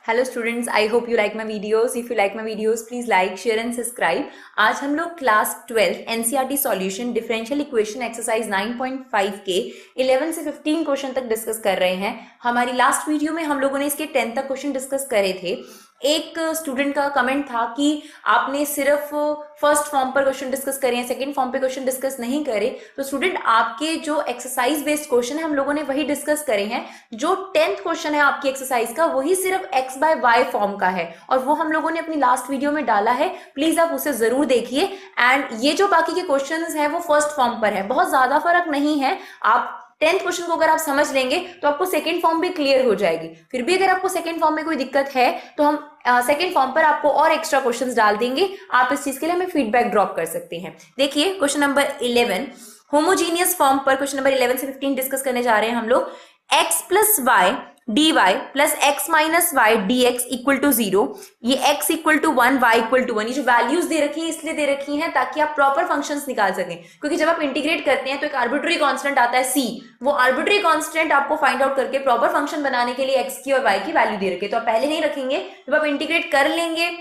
Hello students, I hope you like my videos. If you like my videos please like, share and subscribe. आज हम लोग class 12 NCERT solution differential equation exercise 9.5 के 11 से 15 question तक discuss कर रहे हैं. हमारी लास्ट वीडियो में हम लोगों ने इसके 10 तक क्वेश्चन डिस्कस करे थे. एक स्टूडेंट का कमेंट था कि आपने सिर्फ फर्स्ट फॉर्म पर क्वेश्चन डिस्कस करे हैं, सेकंड फॉर्म पे क्वेश्चन डिस्कस नहीं करे. तो स्टूडेंट, आपके जो एक्सरसाइज बेस्ड क्वेश्चन है हम लोगों ने वही डिस्कस करे हैं. जो 10th क्वेश्चन है आपकी एक्सरसाइज का वही सिर्फ x बाय y फॉर्म का है और वो हम लोगों ने अपनी लास्ट वीडियो में डाला है. प्लीज आप उसे जरूर देखिए. एंड ये जो बाकी के क्वेश्चंस हैं वो फर्स्ट फॉर्म पर है, बहुत ज्यादा फर्क नहीं है. आप 10th क्वेश्चन को अगर आप समझ लेंगे तो आपको सेकंड फॉर्म भी क्लियर हो जाएगी. फिर भी अगर आपको सेकंड फॉर्म में कोई दिक्कत है तो हम सेकंड फॉर्म पर आपको और एक्स्ट्रा क्वेश्चंस डाल देंगे. आप इस चीज के लिए हमें फीडबैक ड्रॉप कर सकते हैं. देखिए क्वेश्चन नंबर 11 होमोजीनियस फॉर्म पर क्वेश्चन नंबर 11 से 15 डिस्कस करने जा रहे हैं हम लोग. x plus y d y plus x minus y d x equal to 0. ये x equal to 1, y equal to 1. ये जो वैल्यूज दे रखी है इसलिए दे रखी हैं ताकि आप प्रॉपर फंक्शंस निकाल सकें. क्योंकि जब आप इंटीग्रेट करते हैं तो एक आर्बिट्री कांस्टेंट आता है c. वो आर्बिट्री कांस्टेंट आपको फाइंड आउट करके प्रॉपर फंक्शन बनाने के लिए x की और y की वैल्यू दे रखी है. तो आप पहले नहीं रखेंगे, जब आप इंटीग्रेट कर लेंगे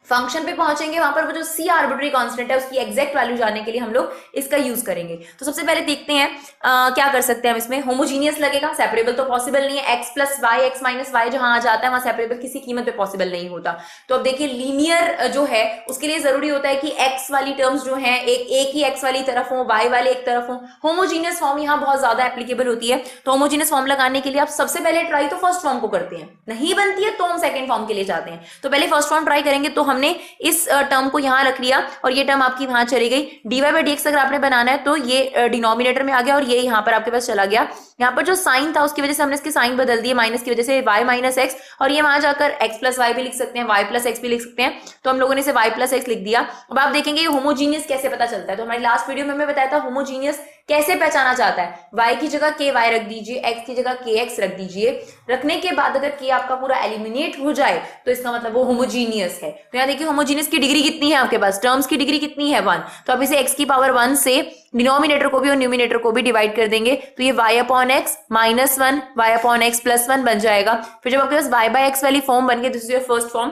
फंक्शन पे पहुंचेंगे वहां पर वो जो सी आर्बिट्री कांस्टेंट है उसकी एग्जैक्ट वैल्यू जानने के लिए हम लोग इसका यूज करेंगे. तो सबसे पहले देखते हैं क्या कर सकते हैं हम इसमें. होमोजीनियस लगेगा, सेपरेबल तो पॉसिबल नहीं है. X plus y, x minus y जहां आ जाता है वहां सेपरेबल किसी कीमत पे पॉसिबल नहीं होता. तो अब देखिए लीनियर जो है उसके लिए जरूरी होता है कि एक्स वाली टर्म्स जो है एक ही एक्स वाली तरफ हो, वाई वाले एक तरफ हो. होमोजीनियस फॉर्म यहाँ बहुत ज्यादा एप्लीकेबल होती है. तो होमोजीनियस फॉर्म लगाने के लिए आप सबसे पहले ट्राई तो फर्स्ट फॉर्म को करते हैं, नहीं बनती है तो हम सेकंड फॉर्म के लिए जाते हैं. तो पहले फर्स्ट फॉर्म ट्राई करेंगे. तो हमने इस टर्म को यहां रख लिया और ये टर्म आपकी वहां चली गई. dy बाई dx अगर आपने बनाना है तो ये डिनोमिनेटर में आ गया और ये यहां पर आपके पास चला गया. यहां पर जो साइन था उसकी वजह से हमने इसके साइन बदल दिए, माइनस की वजह से y माइनस एक्स, और ये वहां जाकर x प्लस वाई भी लिख सकते हैं, y प्लस एक्स भी लिख सकते हैं. तो हम लोगों ने इसे y प्लस एक्स लिख दिया. अब आप देखेंगे ये होमोजीनियस कैसे पता चलता है. तो हमारी लास्ट वीडियो में मैं बताया था होमोजीनियस कैसे पहचाना जाता है. y की जगह ky रख दीजिए, x की जगह kx रख दीजिए. रखने के बाद अगर k आपका पूरा एलिमिनेट हो जाए तो इसका मतलब वो होमोजीनियस है. तो यहाँ देखिए होमोजीनियस की डिग्री कितनी है आपके पास, टर्म्स की डिग्री कितनी है 1. तो आप इसे x की पावर 1 से डिनोमिनेटर को भी और न्यूमिनेटर को भी डिवाइड कर देंगे. तो ये y upon x minus 1, y upon x plus 1 बन जाएगा. फिर जब आपके पास y बाय एक्स वाली फॉर्म बन गई, this is your first form,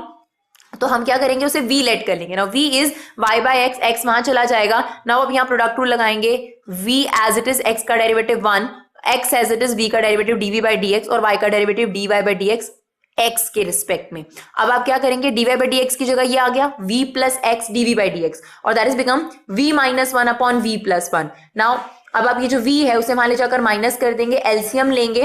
तो हम क्या करेंगे उसे v लेट कर लेंगे. Now v is y by x, x वहां चला जाएगा. नाउ अब यहाँ प्रोडक्ट रूल लगाएंगे. v as it is x का derivative 1, x as it is v का डेरिवेटिव dv बाई dx और y का डेरिवेटिव dy बाई dx x के रिस्पेक्ट में. अब आप क्या करेंगे, dy बाई dx की जगह ये आ गया v plus x dv by dx और that is become v minus 1 upon v plus 1. Now अब आप ये जो v है उसे वहां ले जाकर माइनस कर देंगे, एलसीएम लेंगे.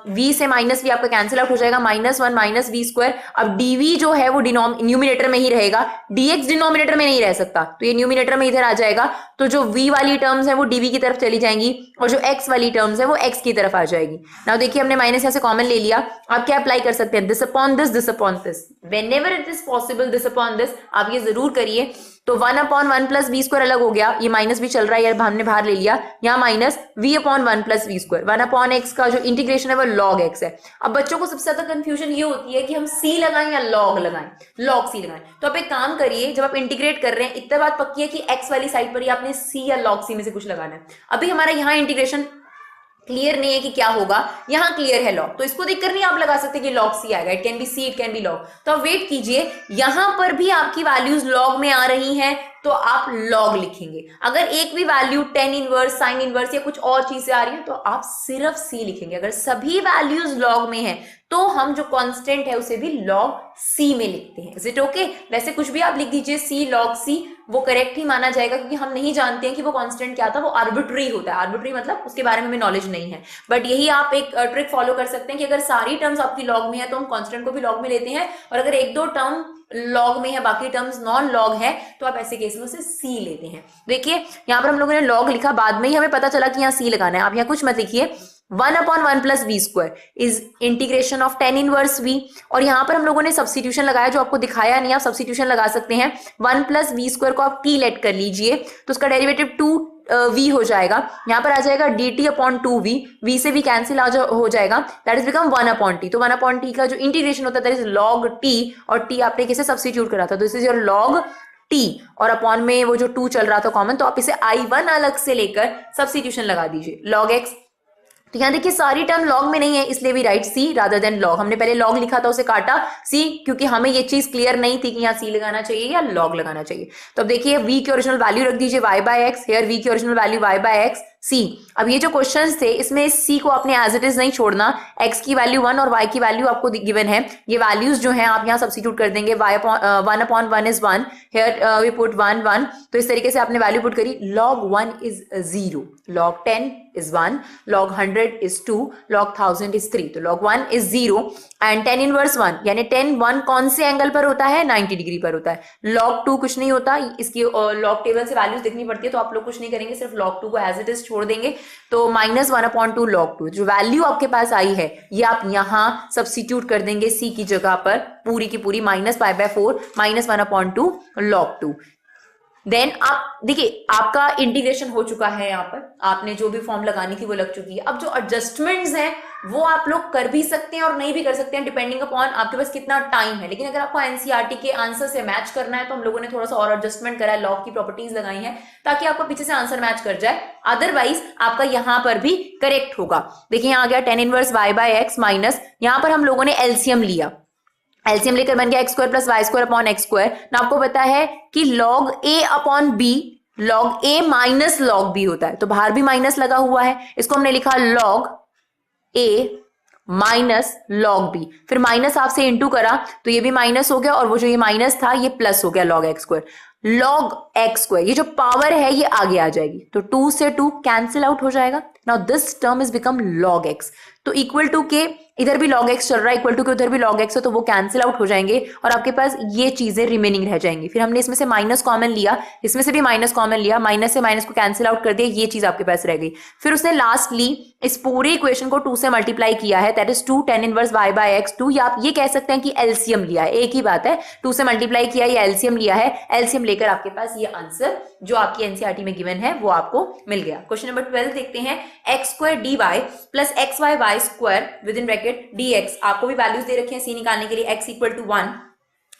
v से माइनस v आपका कैंसिल आउट हो जाएगा, माइनस 1 माइनस वी स्क्वायर. अब dv जो है वो न्यूमिनेटर में ही रहेगा, dx डिनोमिनेटर में नहीं रह सकता, तो ये न्यूमिनेटर में इधर आ जाएगा. तो जो v वाली टर्म्स है वो dv की तरफ चली जाएंगी और जो x वाली टर्म्स है वो x की तरफ आ जाएगी. नाउ देखिए हमने माइनस यहाँ से कॉमन ले लिया. आप क्या अप्लाई कर सकते हैं, this upon this, this upon this, whenever it is possible this upon this. आप ये जरूर करिए. तो 1 अपॉन 1 प्लस वी स्क्वायर अलग हो गया, ये माइनस भी चल रहा है, यार हमने बाहर ले लिया. यहाँ minus v upon 1 plus v square. 1 upon x का जो इंटीग्रेशन है वो log x है. अब बच्चों को सबसे ज्यादा कंफ्यूजन ये होती है कि हम c लगाएं या log लगाएं, log c लगाएं. तो आप एक काम करिए, जब आप इंटीग्रेट कर रहे हैं इतना बात पक्की है कि x वाली साइड पर ही आपने c या log c में से कुछ लगाना है. अभी हमारा यहाँ इंटीग्रेशन क्लियर नहीं है कि क्या होगा, यहाँ क्लियर है लॉग, तो इसको देखकर नहीं आप लगा सकते कि लॉग सी आएगा. It can be c, it can be log. तो आप वेट कीजिए, यहां पर भी आपकी वैल्यूज लॉग में आ रही हैं तो आप लॉग लिखेंगे. अगर एक भी value tan inverse, sine inverse या कुछ और चीज से आ रही है तो आप सिर्फ सी लिखेंगे. अगर सभी वैल्यूज लॉग में है तो हम जो कांस्टेंट है उसे भी लॉग सी में लिखते हैं. Is it okay? वैसे कुछ भी आप लिख दीजिए सी लॉग सी, वो करेक्ट ही माना जाएगा क्योंकि हम नहीं जानते हैं कि वो कांस्टेंट क्या था. वो आर्बिट्री होता है. आर्बिट्री मतलब उसके बारे में हमें नॉलेज नहीं है. बट यही आप एक ट्रिक फॉलो कर सकते हैं कि अगर सारी टर्म्स आपकी लॉग में है तो हम कांस्टेंट को भी लॉग में लेते हैं, और अगर एक दो टर्म लॉग में है बाकी टर्म्स नॉन लॉग है तो आप ऐसे केस में उसे सी लेते हैं. देखिए यहाँ पर हम लोगों ने लॉग लिखा, बाद में ही हमें पता चला कि यहाँ सी लगाना है. आप यहाँ कुछ मत लिखिए. 1 upon 1 plus v square is integration of tan inverse v, और यहाँ पर हम लोगों ने सब्स्टिट्यूशन लगाया जो आपको दिखाया नहीं, आप सब्स्टिट्यूशन लगा सकते हैं. 1 प्लस वी स्क्वायर को आप t लेट कर लीजिए तो उसका डेरिवेटिव 2 v हो जाएगा. यहाँ पर आ जाएगा dt अपॉन 2v, v से v कैंसिल हो जाएगा, that is become 1 upon t. तो 1 अपॉन t का जो इंटीग्रेशन होता है दैट इज log t, और t आपने किसे सब्स्टिट्यूट करा था, तो this is your log t, और अपॉन में वो जो 2 चल रहा था कॉमन, तो आप इसे i1 अलग से लेकर सब्स्टिट्यूशन लगा दीजिए. log x तो यहाँ देखिए सारी टर्म लॉग में नहीं है, इसलिए भी राइट सी रादर देन लॉग। हमने पहले लॉग लिखा था, उसे काटा सी, क्योंकि हमें ये चीज क्लियर नहीं थी कि यहाँ सी लगाना चाहिए या लॉग लगाना चाहिए। तो अब देखिए v की ओरिजिनल वैल्यू रख दीजिए y by X, here v की original value y by X C. अब ये जो क्वेश्चंस थे इसमें इस सी को आपने एज इट इज नहीं छोड़ना, x की वैल्यू 1 और y की वैल्यू आपको गिवन है, ये वैल्यूज जो हैं आप यहाँ सब्स्टिट्यूट कर देंगे। One upon one is 1, here we put 1 1, तो इस तरीके से आपने वैल्यू पुट करी। log 1 is 0, log 10 is 1, log 100 is 2, log 1000 is 3, तो log 1 is 0 एंड 10 इनवर्स 1, यानी 10 1 कौन से एंगल पर होता है, 90 डिग्री पर होता है। log 2 कुछ नहीं होता, इसकी log टेबल से वैल्यूज देखनी पड़ती है, तो आप लोग कुछ नहीं करेंगे, सिर्फ log 2 को एज इट इज छोड़ देंगे। तो -1/2 log 2, जो वैल्यू आपके पास आई है ये आप यहां सब्स्टिट्यूट कर देंगे सी की जगह पर, पूरी की पूरी -π/4 -1/2 log 2। देन आप देखिए आपका इंटीग्रेशन हो चुका है, यहाँ पर आपने जो भी फॉर्म लगानी थी वो लग चुकी है। अब जो एडजस्टमेंट्स हैं वो आप लोग कर भी सकते हैं और नहीं भी कर सकते हैं, डिपेंडिंग अपॉन आपके पास कितना टाइम है। लेकिन अगर आपको एनसीईआरटी के आंसर से मैच करना है तो हम लोगों ने थोड़ा सा और एडजस्टमेंट करा है, लॉग की प्रॉपर्टीज लगाई हैं ताकि आपको पीछे से आंसर मैच कर जाए, अदरवाइज आपका यहाँ पर भी करेक्ट होगा। देखिए यहाँ आ गया 10 inverse y by x minus, यहाँ पर हम लोगों ने एलसीएम लिया, एलसीएम लेकर बन गया x square plus y square upon x square. ना आपको पता है कि log a upon b log a minus log b होता है, तो बाहर भी माइनस लगा हुआ है, इसको हमने लिखा log a minus log B, फिर माइनस आपसे इंटू करा तो ये भी माइनस हो गया और वो जो ये माइनस था ये प्लस हो गया log x square. Log x square ये जो पावर है ये आगे आ जाएगी, तो 2 से 2 कैंसिल आउट हो जाएगा। Now this term is become log x, तो इक्वल टू के इधर भी log x चल रहा है, इक्वल टू के उधर भी log x है, तो वो कैंसिल आउट हो जाएंगे और आपके पास ये चीजें रिमेनिंग रह जाएंगी। फिर हमने इसमें से माइनस कॉमन लिया, इसमें से भी माइनस कॉमन लिया, माइनस से माइनस को कैंसिल आउट कर दिया, ये चीज आपके पास रह गई। फिर उसने लास्टली इस पूरे इक्वेशन को 2 से मल्टीप्लाई किया है, that is 2 10 inverse y by x 2, या आप ये कह सकते हैं कि एलसीएम लिया है, एक ही बात है, 2 से मल्टीप्लाई किया या एलसीएम लिया है। एलसीएम लेकर आपके पास ये आंसर जो आपकी एनसीईआरटी में गिवन है वो आपको मिल गया। क्वेश्चन नंबर 12 देखते हैं, x square d y plus x y y square with in bracket d x. आपको भी वैल्यूज दे रखे हैं सी निकालने के लिए, x equal to 1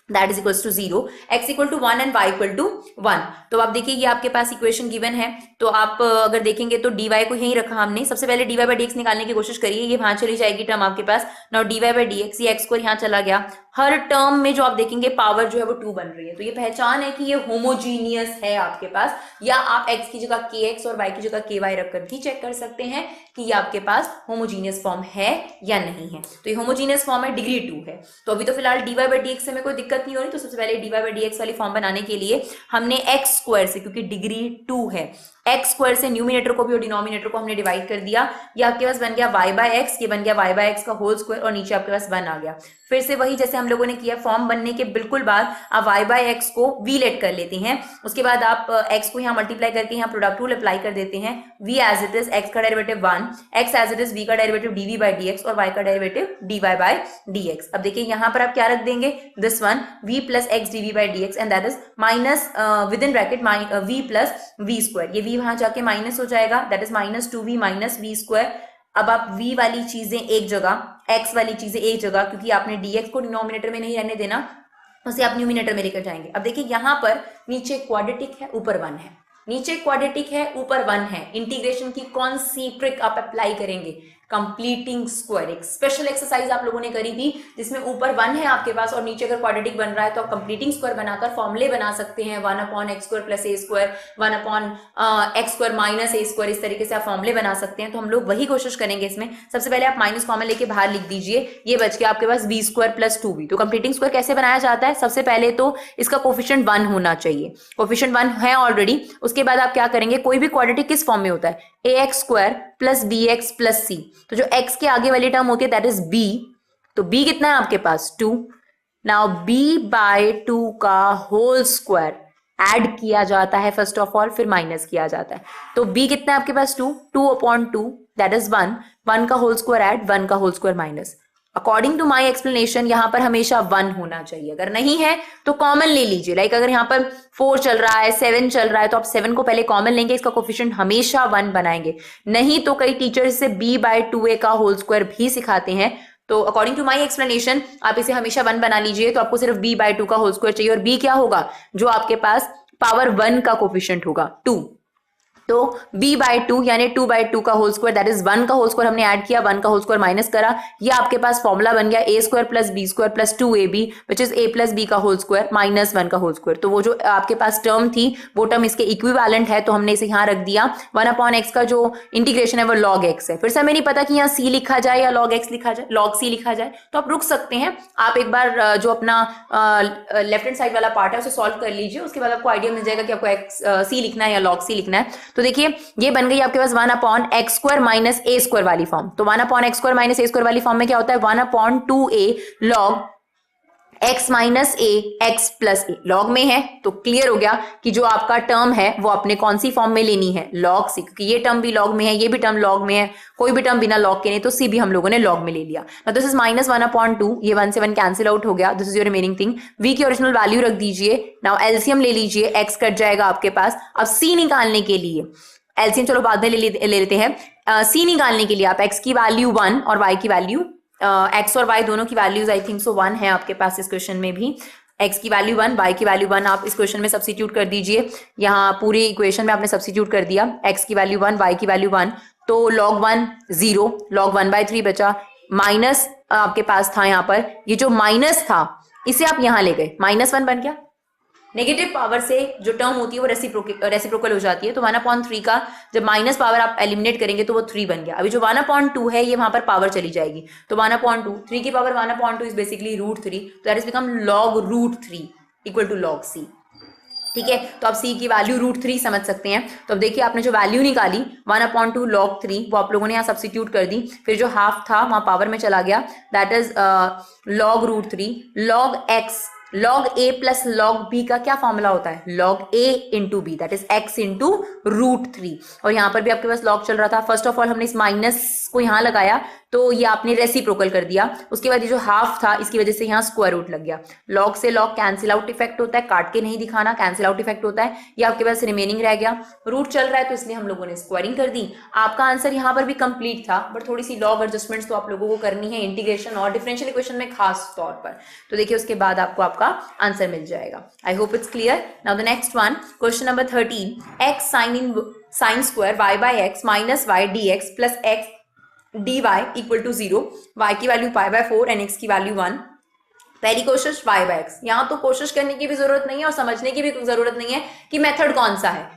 that is equal to 0, x equal to 1 and y equal to 1। तो आप देखिए ये आपके पास इक्वेशन गिवन है, तो आप अगर देखेंगे तो dy को यहीं रखा हमने। सबसे पहले dy बाई dx निकालने की कोशिश करिए, ये वहां चली जाएगी टर्म आपके पास। नाउ dy बाई dx, ये x स्क्वायर यहाँ चला गया। हर टर्म में जो आप देखेंगे पावर जो है वो 2 बन रही है, तो ये पहचान है कि ये होमोजीनियस है आपके पास, या आप x की जगह kx और y की जगह ky रखकर भी चेक कर सकते हैं कि ये आपके पास होमोजीनियस फॉर्म है या नहीं है। तो ये होमोजीनियस फॉर्म है, डिग्री 2 है। तो अभी तो फिलहाल dy बाई dx से हमें कोई दिक्कत नहीं हो रही, तो सबसे पहले dy बाई dx वाली फॉर्म बनाने के लिए हमने x स्क्वायर से, क्योंकि डिग्री 2 है, एक्स स्क्वायर से न्यूमिनेटर को भी और डिनोमिनेटर को हमने डिवाइड कर दिया। ये आपके पास बन गया y बाय एक्स, ये बन गया y बाय एक्स का होल स्क्वायर और नीचे आपके पास 1 आ गया। फिर से वही जैसे हम लोगों ने किया, फॉर्म बनने के बिल्कुल बाद आप y बाय एक्स को v लेट कर लेते हैं, उसके बाद आप x को यहाँ मल्टीप्लाई करके यहाँ प्रोडक्ट रूल अप्लाई कर देते हैं। v as it is x का derivative 1, x as it is v का डेरिवेटिव dv बाय dx और y का डेरिवेटिव dy बाय dx। अब देखिए यहाँ पर आप क्या रख देंगे, this one v plus x dv by dx and that is minus with in bracket v plus v square, ये v वहां जाके माइनस हो जाएगा, that is minus 2v minus v square. अब आप v वाली चीजें एक जगह, x वाली चीजें एक जगह, क्योंकि आपने dx को डिनोमिनेटर में नहीं रहने देना, उसे आप न्यूमिनेटर में लेकर जाएंगे। अब देखिए यहाँ पर नीचे क्वाड्रेटिक है, ऊपर 1 है, नीचे क्वाड्रेटिक है, ऊपर 1 है। इंटीग्रेशन की कौन सी ट्रिक आप अप्लाई करेंगे, कंप्लीटिंग स्क्वायर। एक स्पेशल एक्सरसाइज आप लोगों ने करी थी जिसमें ऊपर 1 है आपके पास और नीचे अगर क्वाड्रेटिक बन रहा है तो आप कंप्लीटिंग स्क्वायर बनाकर फॉर्मूले बना सकते हैं, 1 upon x square plus A square, 1 upon x square minus A square, इस तरीके से आप फॉर्मूले बना सकते हैं। तो हम लोग वही कोशिश करेंगे इसमें। सबसे पहले आप माइनस कॉमन लेके बाहर लिख दीजिए, ये बच गया आपके पास बी स्क्वायर प्लस 2b। तो कंप्लीटिंग स्क्वायर कैसे बनाया जाता है, सबसे पहले तो इसका कोफिशिएंट 1 होना चाहिए, कोफिशिएंट 1 है ऑलरेडी। उसके बाद आप क्या करेंगे, कोई भी क्वाड्रेटिक किस फॉर्म में होता है, A X square plus B X plus C, तो जो x के आगे वाली टर्म होती है दैट इज b, तो b कितना है आपके पास 2। नाउ b बाय 2 का होल स्क्वायर ऐड किया जाता है फर्स्ट ऑफ ऑल, फिर माइनस किया जाता है, तो b कितना है आपके पास 2, 2 अपॉन 2 दैट इज 1, 1 का होल स्क्वायर ऐड, 1 का whole square minus. According to my explanation यहाँ पर हमेशा 1 होना चाहिए, अगर नहीं है तो कॉमन ले लीजिए। लाइक अगर यहाँ पर 4 चल रहा है, 7 चल रहा है, तो आप 7 को पहले कॉमन लेंगे, इसका कोफिशिएंट हमेशा 1 बनाएंगे। नहीं तो कई टीचर्स से b बाय 2a का होल स्क्वायर भी सिखाते हैं, तो अकॉर्डिंग टू माई एक्सप्लेनेशन आप इसे हमेशा 1 बना लीजिए। तो आपको सिर्फ b बाय 2 का होल स्क्वायर चाहिए, और b क्या होगा, जो आपके पास पावर 1 का कोफिशिएंट होगा 2। तो b/2 यानी 2/2 का होल स्क्वायर दैट इज 1 का होल स्क्वायर हमने ऐड किया, 1 का होल स्क्वायर माइनस करा, ये आपके पास फॉर्मूला बन गया a² + b² + 2ab which is a + b का होल स्क्वायर माइनस 1 का होल स्क्वायर। तो वो जो आपके पास टर्म थी वो टर्म इसके इक्विवेलेंट है, तो हमने इसे यहाँ रख दिया। 1/x का जो इंटीग्रेशन है वो log x है। फिर से हमें नहीं पता कि यहाँ c लिखा जाए या log x लिखा जाए, log c लिखा जाए, तो आप रुक सकते हैं। आप एक बार जो अपना लेफ्ट हैंड साइड वाला पार्ट है उसे सॉल्व कर लीजिए, उसके बाद आपको आइडिया मिल जाएगा कि आपको c लिखना है या log c लिखना है। तो देखिए ये बन गई आपके पास 1/x² - a² वाली फॉर्म। तो 1/x² - a² वाली फॉर्म में क्या होता है 1/2a log x - a x + a log में है, तो क्लियर हो गया कि जो आपका टर्म है वो आपने कौन सी फॉर्म में लेनी है log c, क्योंकि ये टर्म भी log में है, ये भी टर्म log में है, कोई भी टर्म बिना log के नहीं, तो c भी हम लोगों ने log में ले लिया। दिस इज -1/2, ये 1 से 1 कैंसिल आउट हो गया। This is your remaining thing. v की ओरिजिनल वैल्यू रख दीजिए। नाउ एलसीएम ले लीजिए, x कट जाएगा आपके पास। अब c निकालने के लिए एलसीएम चलो बाद में ले लेते हैं। c निकालने के लिए आप x की वैल्यू 1 और y की वैल्यू x और y दोनों की वैल्यूज आई थिंक सो 1 है आपके पास इस क्वेश्चन में भी। x की वैल्यू 1, y की वैल्यू 1 आप इस क्वेश्चन में सब्स्टिट्यूट कर दीजिए। यहाँ पूरी इक्वेशन में आपने सब्स्टिट्यूट कर दिया, x की वैल्यू 1, y की वैल्यू 1, तो log 1 0, log 1/3 बचा, माइनस आपके पास था यहाँ पर, ये जो माइनस था इसे आप यहाँ ले गए, -1 बन गया। नेगेटिव पावर से जो टर्म होती है वो रेसिप्रोकल हो जाती है, तो 1/3 का जब माइनस पावर आप एलिमिनेट करेंगे तो वो 3 बन गया। अभी जो 1/2 है ये वहां पर पावर चली जाएगी, तो 1/2, 3 की पावर 1/2 इज बेसिकली √3, तो that is become log √3 equal to log c। ठीक है, तो आप c की वैल्यू √3 समझ सकते हैं। तो अब देखिए आपने जो वैल्यू निकाली 1/2 log 3 वो आप लोगों ने यहाँ सब्स्टिट्यूट कर दी, फिर जो हाफ था वहां पावर में चला गया, that is log √3 log x log a + log b का क्या फॉर्मूला होता है log a * b, that is x * √3। और यहाँ पर भी आपके पास log चल रहा था। फर्स्ट ऑफ ऑल हमने इस माइनस को यहाँ लगाया तो ये आपने रेसिप्रोकल कर दिया, उसके बाद ये जो हाफ था इसकी वजह से यहाँ स्क्वायर रूट लग गया। log से log कैंसिल आउट इफेक्ट होता है, काट के नहीं दिखाना, कैंसिल आउट इफेक्ट होता है। ये आपके पास रिमेनिंग रह गया, रूट चल रहा है तो इसलिए हम लोगों ने स्क्वायरिंग कर दी। आपका आंसर यहाँ पर भी कंप्लीट था, बट थोड़ी सी log एडजस्टमेंट्स तो आप लोगों को करनी है इंटीग्रेशन और डिफरेंशियल इक्वेशन में खास तौर पर। तो देखिए उसके बाद आपको आपका आंसर मिल जाएगा। I hope it's clear. Now the next one, question number 13, x sin square y/x - y dx + x dy equal to 0, y की वैल्यू π/4 एंड x की वैल्यू 1। पहली कोशिश y/x, यहां तो कोशिश करने की भी जरूरत नहीं है और समझने की भी जरूरत नहीं है कि मेथड कौन सा है।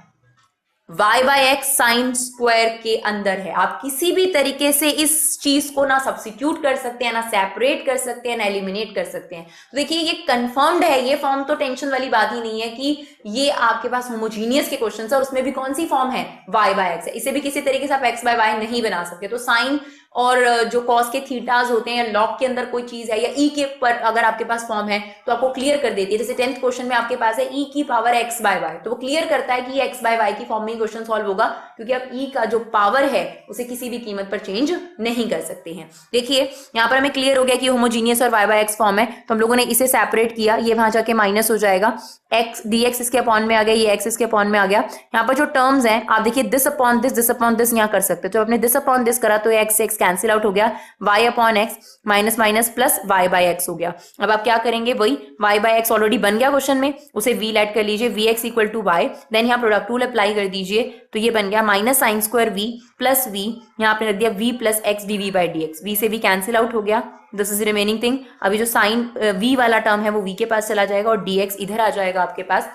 y/x साइन स्क्वायर के अंदर है, आप किसी भी तरीके से इस चीज को ना सब्स्टिट्यूट कर सकते हैं, ना सेपरेट कर सकते हैं, ना एलिमिनेट कर सकते हैं। तो देखिए ये कंफर्म्ड है, ये फॉर्म तो टेंशन वाली बात ही नहीं है कि ये आपके पास होमोजीनियस के क्वेश्चन है और उसमें भी कौन सी फॉर्म है y/x है, इसे भी किसी तरीके से आप x/y नहीं बना सकते। तो साइन और जो कॉस के थीटाज होते हैं, लॉग के अंदर कोई चीज है या ई के पर अगर आपके पास फॉर्म है तो आपको क्लियर कर देती है। जैसे 10th क्वेश्चन में आपके पास है ई की पावर x/y, तो वो क्लियर करता है कि ये x/y की फॉर्म में ही क्वेश्चन सॉल्व होगा, क्योंकि आप ई का जो पावर है उसे किसी भी कीमत पर चेंज नहीं कर सकते हैं। देखिए यहाँ पर हमें क्लियर हो गया कि होमोजीनियस और y/x फॉर्म है, तो हम लोगों ने इसे सेपरेट किया, ये वहां जाके माइनस हो जाएगा, x dx इसके अपॉन में आ गया, ये x इसके अपॉन में आ गया। यहाँ पर जो टर्म्स हैं आप देखिए दिस अपॉन दिस यहाँ कर सकते हो, तो आपने दिस अपॉन दिस करा तो x कैंसिल आउट हो गया, y/x minus minus plus y/x हो गया। अब आप क्या करेंगे, वही y/x ऑलरेडी बन गया क्वेश्चन में, उसे v ऐड कर लीजिए, vx equal to y, then यहाँ प्रोडक्ट रूल अप्लाई कर दीजिए, तो ये बन गया minus sine square v plus v, यहाँ आपने रख दिया v plus x dv/dx, v से v कैंसिल आउट हो गया, दिस इज रिमेनिंग थिंग। अभी जो साइन v वाला टर्म है वो v के पास चला जाएगा और dx इधर आ जाएगा आपके पास,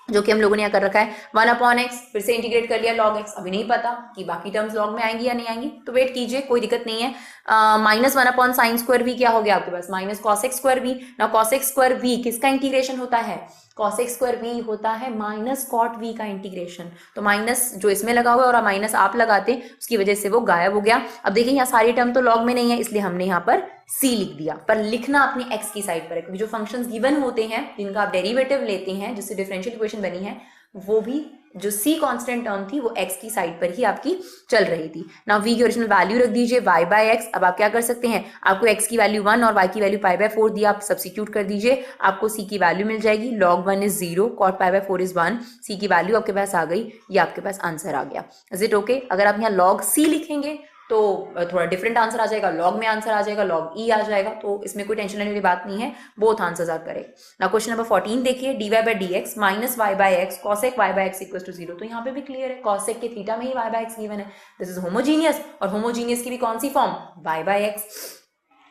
जो कि हम लोगों ने यहाँ कर रखा है 1/x, फिर से इंटीग्रेट कर लिया log x। अभी नहीं पता कि बाकी टर्म्स log में आएंगी या नहीं आएंगी, तो वेट कीजिए, कोई दिक्कत नहीं है। -1 sin स्क्वायर v क्या हो गया आपके पास, minus cos x square v। ना cos x स्क्वायर v किसका इंटीग्रेशन होता है, cos x स्क्वायर v होता है माइनस cot v का इंटीग्रेशन, तो माइनस जो इसमें लगा हुआ है और माइनस आप लगाते उसकी वजह से वो गायब हो गया। अब देखिए यहाँ सारी टर्म तो log में नहीं है, इसलिए हमने यहाँ पर c लिख दिया, पर लिखना अपने x की साइड पर है, क्योंकि जो फंक्शंस गिवन होते हैं जिनका आप डेरिवेटिव लेते हैं, जिससे डिफरेंशियल इक्वेशन बनी है, वो भी जो c कांस्टेंट टर्म थी वो x की साइड पर ही आपकी चल रही थी। नाउ v की ओरिजिनल वैल्यू रख दीजिए y/x। अब आप क्या कर सकते हैं, आपको x की वैल्यू 1 और y की वैल्यू π/4 दिया, आप सब्स्टिट्यूट कर दीजिए, आपको c की वैल्यू मिल जाएगी, log 1 is 0, cot π/4 is 1, c की वैल्यू आपके पास आ गई, ये आपके पास आंसर आ गया। Is it okay? अगर आप यहाँ log c लिखेंगे तो थोड़ा डिफरेंट आंसर आ जाएगा, लॉग में आंसर आ जाएगा, लॉग ई आ जाएगा, तो इसमें कोई टेंशन लेने वाली बात नहीं है, both answers are correct. Now question number 14 देखिए, dy by dx minus y by x cosec y by x equal to 0। तो यहाँ पे भी क्लियर है, cosec के थीटा में ही y by x गिवन है, दिस इज होमोजीनियस, और होमोजीनियस की भी कौन सी form, y by x।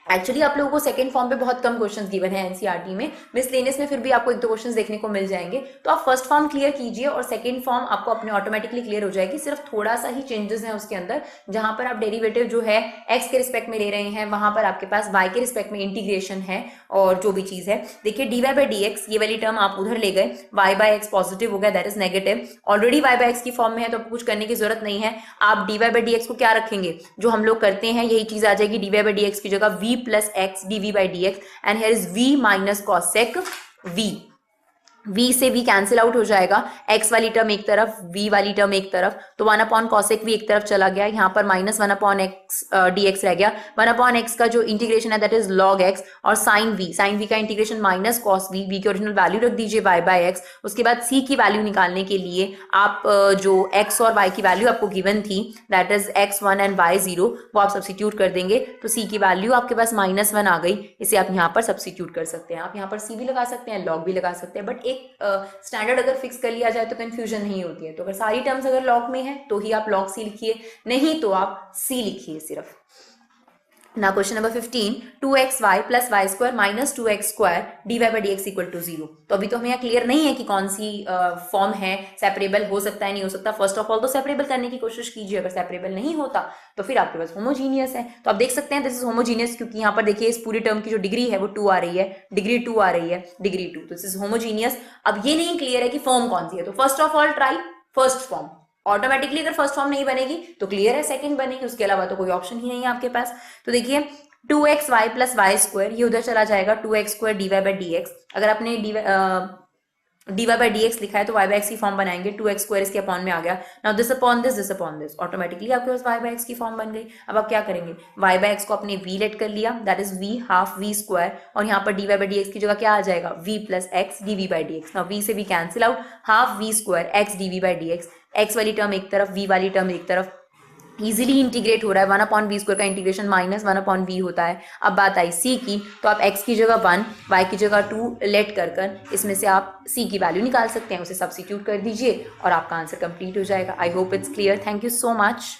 Actually आप लोगों को सेकंड फॉर्म पे बहुत कम क्वेश्चंस गिवन है एनसीईआरटी में, मिसलेनियस में फिर भी आपको एक दो क्वेश्चंस देखने को मिल जाएंगे, तो आप फर्स्ट फॉर्म क्लियर कीजिए और सेकंड फॉर्म आपको अपने ऑटोमेटिकली क्लियर हो जाएगी। सिर्फ थोड़ा सा ही चेंजेस है उसके अंदर, जहां पर आप डेरिवेटिव जो है एक्स के रिस्पेक्ट में ले रहे हैं, वहां पर आपके पास वाई के रिस्पेक्ट में इंटीग्रेशन है, और जो भी चीज है देखिए dy by dx ये वाली टर्म आप उधर ले गए, y by x पॉजिटिव हो गया, that is negative, already y by x की फॉर्म में है तो आपको कुछ करने की जरूरत नहीं है। आप dy by dx को क्या रखेंगे, जो हम लोग करते हैं यही चीज आ जाएगी, dy by dx की जगह v plus x dv by dx, and here is v minus cosec v। v से v कैंसिल आउट हो जाएगा, x वाली टर्म एक तरफ, v वाली टर्म एक तरफ, तो 1 अपॉन cosec v एक तरफ चला गया, यहाँ पर माइनस 1 अपॉन x dx रह गया, 1 अपॉन x का जो इंटीग्रेशन है दैट इज log x, और साइन v का इंटीग्रेशन माइनस cos v की ओरिजिनल वैल्यू रख दीजिए y by x। उसके बाद c की वैल्यू निकालने के लिए आप जो x और y की वैल्यू आपको गिवन थी that is x1 and y0, वो आप सब्सिट्यूट कर देंगे, तो c की वैल्यू आपके पास -1 आ गई, इसे आप यहाँ पर सब्सिट्यूट कर सकते हैं। आप यहाँ पर c भी लगा सकते हैं, log भी लगा सकते हैं, बट स्टैंडर्ड अगर फिक्स कर लिया जाए तो कंफ्यूजन नहीं होती है। तो अगर सारी टर्म्स अगर लॉग में है तो ही आप log c लिखिए, नहीं तो आप c लिखिए सिर्फ। ना question number 15, 2xy plus y square minus 2x square dy by dx equal to 0। तो अभी तो हमें यहाँ क्लियर नहीं है कि कौन सी फॉर्म है, सेपरेबल हो सकता है नहीं हो सकता। फर्स्ट ऑफ ऑल तो सेपरेबल करने की कोशिश कीजिए, अगर सेपरेबल नहीं होता तो फिर आपके पास होमोजीनियस है। तो आप देख सकते हैं दिस इज होमोजीनियस, क्योंकि यहाँ पर देखिए इस पूरी टर्म की जो डिग्री है वो 2 आ रही है, डिग्री 2 आ रही है, डिग्री 2, तो दिस इज होमोजीनियस। अब ये नहीं क्लियर है कि फॉर्म कौन सी है, तो first of all try first form, automatically अगर फर्स्ट फॉर्म नहीं बनेगी तो क्लियर है सेकंड बनेगी, उसके अलावा तो कोई ऑप्शन ही नहीं है आपके पास। तो देखिए 2xy प्लस वाई स्क्वायर ये उधर चला जाएगा, 2x square dy by dx, अगर आपने dy by dx लिखा है तो y by x की फॉर्म बनाएंगे, 2x स्क्वायर इसके अपॉन में आ गया, now this upon this, automatically आपके पास y by x की फॉर्म बन गई। अब आप क्या करेंगे, y by x को अपने v लेट कर लिया, that is v half v square, और यहाँ पर dy by dx की जगह क्या आ जाएगा, v plus x dv by dx। Now v से v cancel out, half v square x dv by dx, x वाली टर्म एक तरफ, v वाली टर्म एक तरफ, इजीली इंटीग्रेट हो रहा है, 1 अपॉन वी स्क्वायर का इंटीग्रेशन माइनस 1 अपॉन वी होता है। अब बात आई सी की, तो आप x की जगह 1, y की जगह 2 लेट कर इसमें से आप c की वैल्यू निकाल सकते हैं, उसे सब्स्टिट्यूट कर दीजिए और आपका आंसर कंप्लीट हो जाएगा। I hope it's clear, thank you so much.